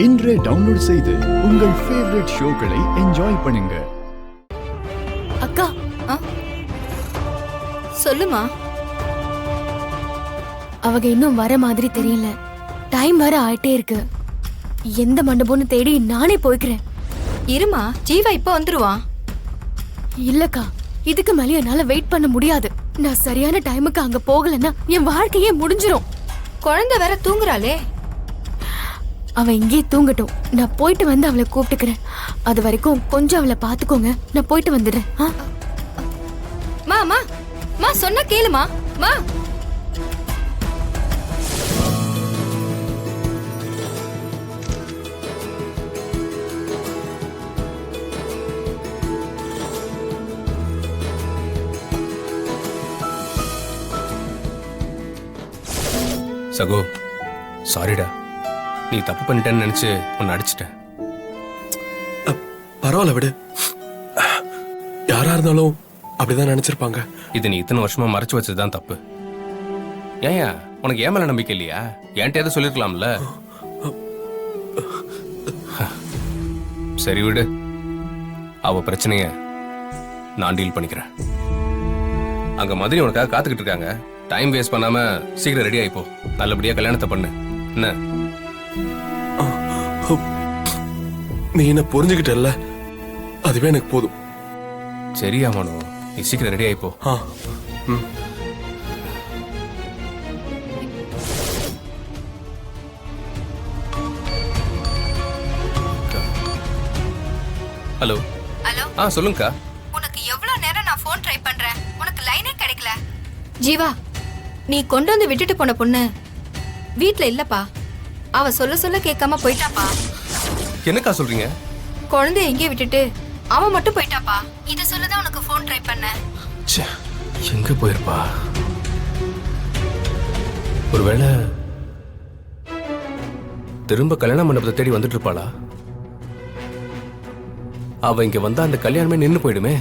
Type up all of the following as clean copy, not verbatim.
இன்றே டவுன்லோட் செய்து உங்கள் ஃபேவரட் ஷோக்களை என்ஜாய் பண்ணுங்க. அக்கா சொல்லுமா. அவங்க இன்னும் வர மாதிரி தெரியல. டைம் வர ஆயிட்டே இருக்கு. எந்த மண்டபம்னு தேடி நானே போய்க்கிறேன். இருமா, ஜீவா இப்ப வந்துருவான். இல்லக்கா, இதுக்கு மேலே என்னால வெயிட் பண்ண முடியாது. நான் சரியான டைமுக்கு அங்க போகலன்னா என் வாழ்க்கையே முடிஞ்சிரும். குழந்தை வேற தூங்குறாளே. அவ இங்கே தூங்கட்டும். நான் போயிட்டு வந்து அவளை கூப்பிட்டுக்கிறேன். அது வரைக்கும் கொஞ்சம் அவளை பாத்துக்கோங்க. நான் போயிட்டு வந்துடுறேன். மா மா மா சொன்ன கேளுமா. மா சகோ, சாரிடா. நீ தப்பு பண்ணிட்டேன்னு நினைச்சு உன்னை அடிச்சிட்டேன். பரவாயில்ல விடு. யாரா இருந்தாலும் அப்படிதான் நினைச்சிருப்பாங்க. இது நீ இத்தனை வருஷமா மறைச்சு வச்சதுதான் தப்பு. ஏயா, உனக்கு ஏன் மேல நம்பிக்கை இல்லையா? என்கிட்ட சொல்லிருக்கலாம்ல. சரி விடு, அவ பிரச்சனைய நான் டீல் பண்ணிக்கிறேன். அங்க மதுரை உனக்காக காத்துக்கிட்டு இருக்காங்க. டைம் வேஸ்ட் பண்ணாம சீக்கிரம் ரெடி ஆயிப்போ. நல்லபடியா கல்யாணத்தை பண்ணு. என்ன நீ என்ன புரிஞ்சுக்கிட்டல்ல, அதுவே எனக்கு போதும். சரியா மனோ, நீ சீக்கிரம் ரெடி ஆயிப்போ. Hello hello. சொல்லுங்கக்கா. உனக்கு எவ்வளவு நேரம் நான் போன் ட்ரை பண்றேன், உனக்கு லைனே கிடைக்கல. ஜீவா, நீ கொண்டு வந்து விட்டுட்டு போன பொண்ணு வீட்ல இல்லப்பா. அவ சொல்ல சொல்ல கேட்காம போயிட்டாப்பா. என்னக்கா சொல்றீங்க? குழந்தைய எங்கே விட்டுட்டு அவன் மட்டும் போயிட்டாப்பா. இத சொல்லதான் உனக்கு போன் ட்ரை பண்ணேன். எங்க போயிருப்பா? ஒருவேளை திரும்ப கல்யாண மண்டபத்தை தேடி வந்துட்டு இருப்பாளா? அவ இங்க வந்தா அந்த கல்யாணமே நின்னு போயிடுமே.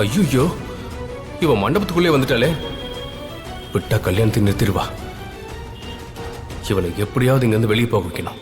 ஐயோ, இவ மண்டபத்துக்குள்ளே வந்துட்டாளே. விட்டா கல்யாணத்தை நிறுத்திடுவா. இவளை எப்படியாவது இங்க இருந்து வெளியே போக வைக்கணும்.